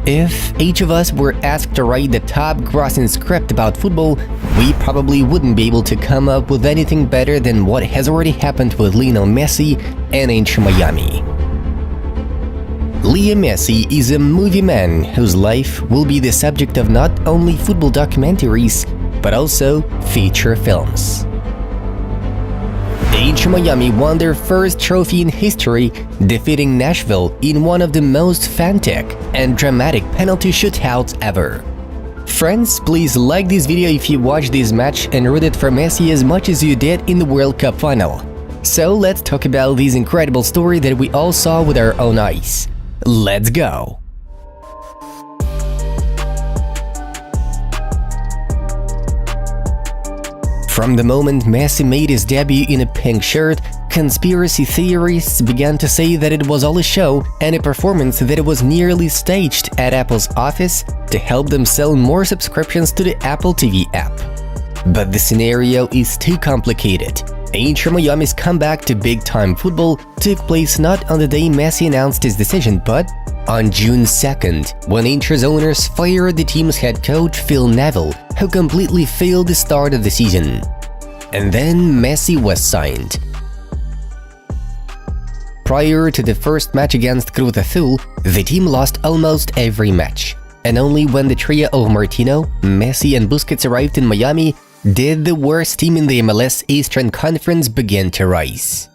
If each of us were asked to write the top grossing script about football, we probably wouldn't be able to come up with anything better than what has already happened with Lionel Messi and Inter Miami. Leo Messi is a movie man whose life will be the subject of not only football documentaries, but also feature films. Inter Miami won their first trophy in history, defeating Nashville in one of the most frantic and dramatic penalty shootouts ever. Friends, please like this video if you watched this match and rooted for Messi as much as you did in the World Cup final. So let's talk about this incredible story that we all saw with our own eyes. Let's go! From the moment Messi made his debut in a pink shirt, conspiracy theorists began to say that it was all a show and a performance that was nearly staged at Apple's office to help them sell more subscriptions to the Apple TV app. But the scenario is too complicated. Inter Miami's comeback to big-time football took place not on the day Messi announced his decision, but on June 2nd, when Inter's owners fired the team's head coach Phil Neville, who completely failed the start of the season. And then Messi was signed. Prior to the first match against Cruz Azul, the team lost almost every match, and only when the trio of Martino, Messi and Busquets arrived in Miami did the worst team in the MLS Eastern Conference begin to rise.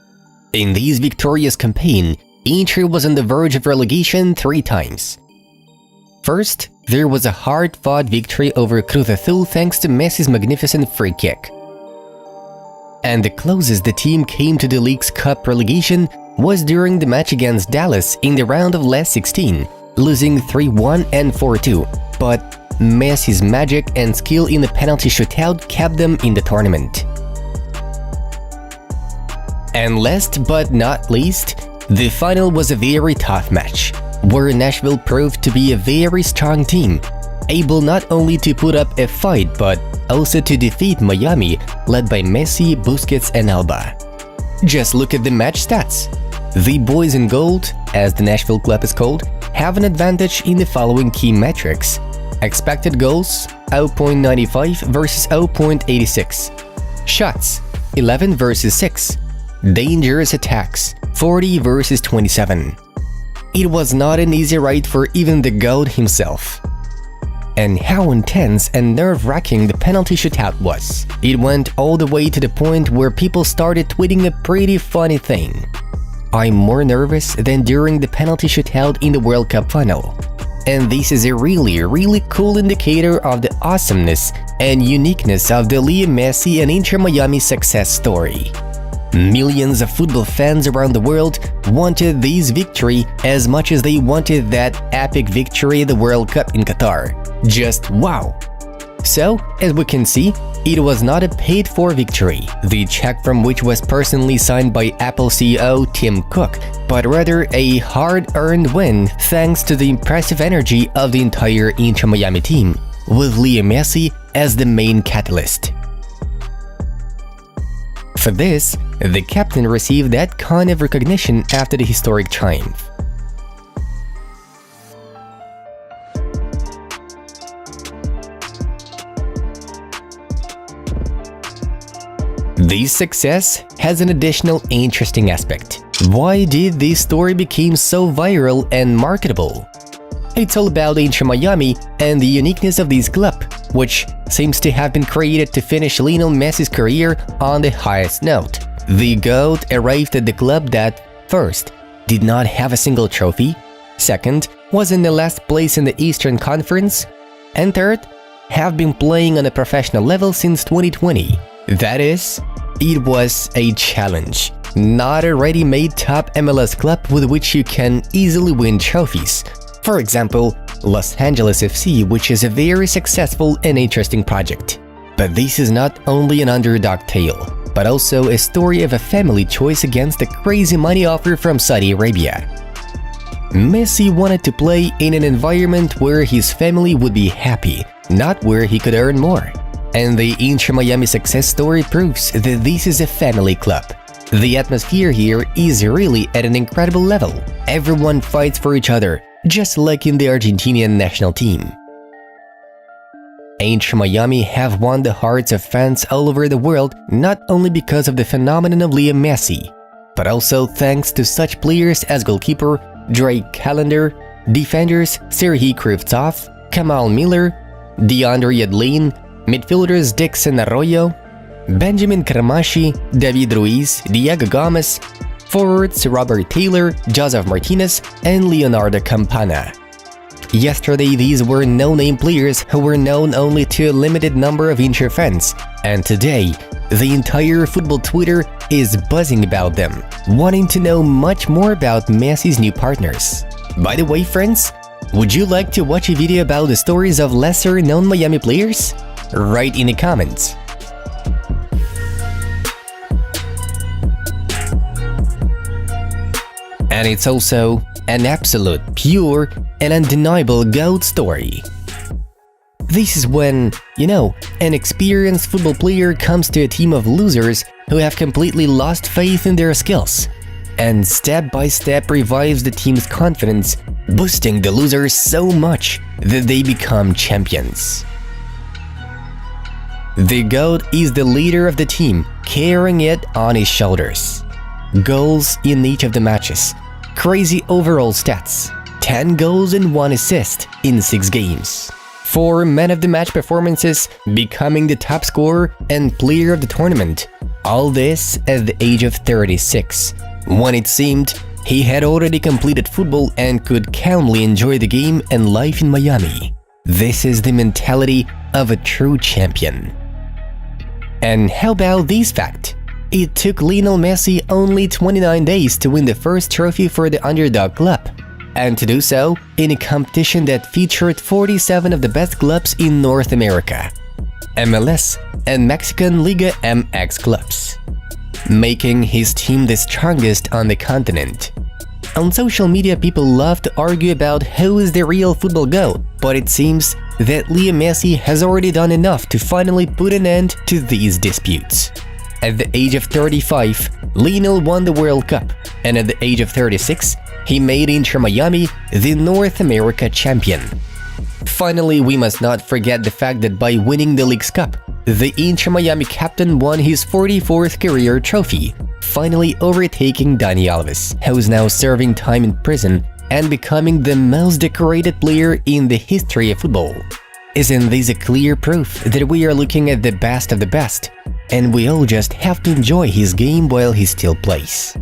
In this victorious campaign, Inter was on the verge of relegation 3 times. First, there was a hard-fought victory over Cruz Azul thanks to Messi's magnificent free kick. And the closest the team came to the League's Cup relegation was during the match against Dallas in the round of last 16, losing 3-1 and 4-2, but Messi's magic and skill in the penalty shootout kept them in the tournament. And last but not least, the final was a very tough match, where Nashville proved to be a very strong team, able not only to put up a fight but also to defeat Miami, led by Messi, Busquets and Alba. Just look at the match stats. The boys in gold, as the Nashville club is called, have an advantage in the following key metrics. Expected goals, 0.95 versus 0.86. Shots, 11 versus 6. Dangerous attacks, 40 versus 27. It was not an easy ride for even the GOAT himself. And how intense and nerve-wracking the penalty shootout was. It went all the way to the point where people started tweeting a pretty funny thing. I'm more nervous than during the penalty shootout in the World Cup final. And this is a really cool indicator of the awesomeness and uniqueness of the Leo Messi and Inter Miami success story. Millions of football fans around the world wanted this victory as much as they wanted that epic victory at the World Cup in Qatar. Just wow! So, as we can see, it was not a paid-for victory, the check from which was personally signed by Apple CEO Tim Cook, but rather a hard-earned win thanks to the impressive energy of the entire Inter Miami team, with Leo Messi as the main catalyst. For this, the captain received that kind of recognition after the historic triumph. This success has an additional interesting aspect. Why did this story become so viral and marketable? It's all about Inter Miami and the uniqueness of this club, which seems to have been created to finish Lionel Messi's career on the highest note. The GOAT arrived at the club that, first, did not have a single trophy, second, was in the last place in the Eastern Conference, and third, have been playing on a professional level since 2020. That is, it was a challenge, not a ready-made top MLS club with which you can easily win trophies. For example, Los Angeles FC, which is a very successful and interesting project. But this is not only an underdog tale, but also a story of a family choice against a crazy money offer from Saudi Arabia. Messi wanted to play in an environment where his family would be happy, not where he could earn more. And the Inter Miami success story proves that this is a family club. The atmosphere here is really at an incredible level. Everyone fights for each other, just like in the Argentinian national team. Inter Miami have won the hearts of fans all over the world, not only because of the phenomenon of Leo Messi, but also thanks to such players as goalkeeper Drake Callender, defenders Serhii Krivtsov, Kamal Miller, DeAndre Yedlin, midfielders Dixon Arroyo, Benjamin Kramashi, David Ruiz, Diego Gomez, forwards Robert Taylor, Joseph Martinez, and Leonardo Campana. Yesterday, these were no-name players who were known only to a limited number of Inter fans, and today, the entire football Twitter is buzzing about them, wanting to know much more about Messi's new partners. By the way, friends, would you like to watch a video about the stories of lesser-known Miami players? Write in the comments. And it's also an absolute, pure, and undeniable GOAT story. This is when, an experienced football player comes to a team of losers who have completely lost faith in their skills, and step by step revives the team's confidence, boosting the losers so much that they become champions. The GOAT is the leader of the team, carrying it on his shoulders. Goals in each of the matches, crazy overall stats, 10 goals and 1 assist in 6 games. 4 man of the match performances, becoming the top scorer and player of the tournament. All this at the age of 36, when it seemed he had already completed football and could calmly enjoy the game and life in Miami. This is the mentality of a true champion. And how about this fact? It took Lionel Messi only 29 days to win the first trophy for the underdog club, and to do so in a competition that featured 47 of the best clubs in North America, MLS and Mexican Liga MX clubs, making his team the strongest on the continent. On social media, people love to argue about who is the real football GOAT, but it seems that Leo Messi has already done enough to finally put an end to these disputes. At the age of 35, Lionel won the World Cup, and at the age of 36, he made Inter Miami the North America champion. Finally, we must not forget the fact that by winning the League's Cup, the Inter Miami captain won his 44th career trophy, finally overtaking Dani Alves, who is now serving time in prison and becoming the most decorated player in the history of football. Isn't this a clear proof that we are looking at the best of the best, and we all just have to enjoy his game while he still plays?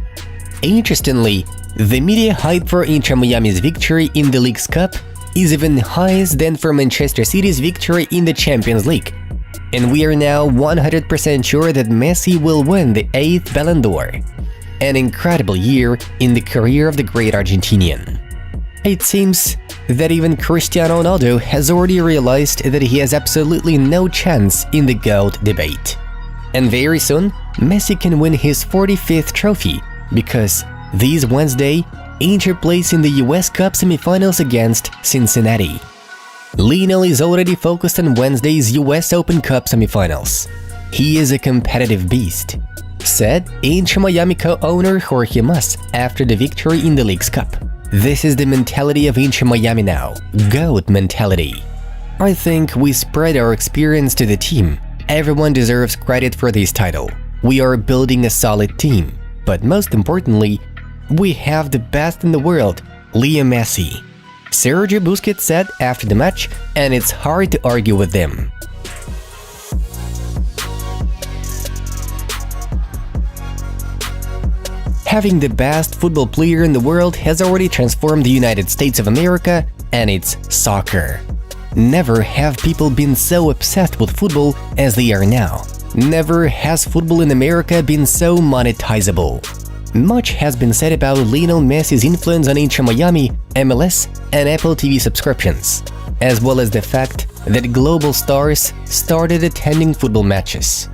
Interestingly, the media hype for Inter Miami's victory in the League's Cup is even higher than for Manchester City's victory in the Champions League, and we are now 100% sure that Messi will win the 8th Ballon d'Or. An incredible year in the career of the great Argentinian. It seems that even Cristiano Ronaldo has already realized that he has absolutely no chance in the GOAT debate. And very soon, Messi can win his 45th trophy, because this Wednesday, Inter plays in the US Cup semifinals against Cincinnati. Lionel is already focused on Wednesday's US Open Cup semifinals. He is a competitive beast, said Inter Miami co-owner Jorge Mas after the victory in the League's Cup. This is the mentality of Inter Miami now, GOAT mentality. I think we spread our experience to the team. Everyone deserves credit for this title. We are building a solid team, but most importantly, we have the best in the world, Leo Messi. Sergio Busquets said after the match, and it's hard to argue with them. Having the best football player in the world has already transformed the United States of America and its soccer. Never have people been so obsessed with football as they are now. Never has football in America been so monetizable. Much has been said about Lionel Messi's influence on Inter Miami, MLS, and Apple TV subscriptions, as well as the fact that global stars started attending football matches.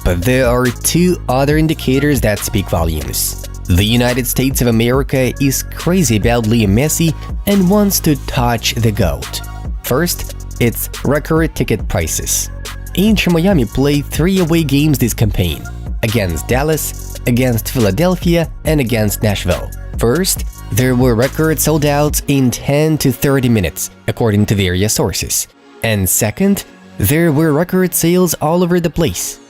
But there are 2 other indicators that speak volumes. The United States of America is crazy about Leo Messi and wants to touch the GOAT. First, it's record ticket prices. Inter Miami played 3 away games this campaign, against Dallas, against Philadelphia, and against Nashville. First, there were record sold-outs in 10 to 30 minutes, according to various sources. And second, there were record sales all over the place.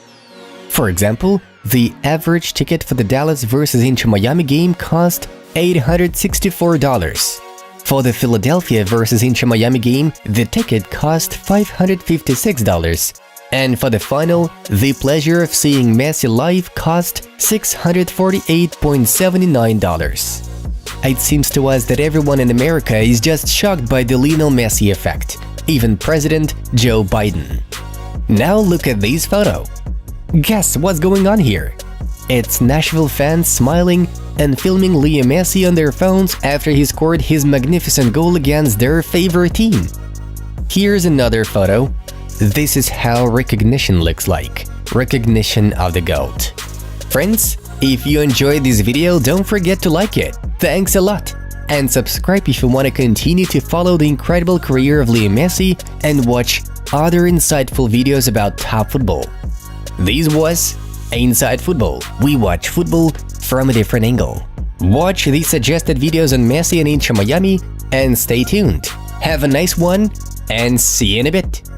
For example, the average ticket for the Dallas vs Inter Miami game cost $864. For the Philadelphia vs Inter Miami game, the ticket cost $556. And for the final, the pleasure of seeing Messi live cost $648.79. It seems to us that everyone in America is just shocked by the Lionel Messi effect, even President Joe Biden. Now look at this photo. Guess what's going on here? It's Nashville fans smiling and filming Leo Messi on their phones after he scored his magnificent goal against their favorite team. Here's another photo. This is how recognition looks like. Recognition of the GOAT. Friends, if you enjoyed this video, don't forget to like it. Thanks a lot! And subscribe if you want to continue to follow the incredible career of Leo Messi and watch other insightful videos about top football. This was Inside Football. We watch football from a different angle. Watch these suggested videos on Messi and Inter Miami and stay tuned. Have a nice one and see you in a bit.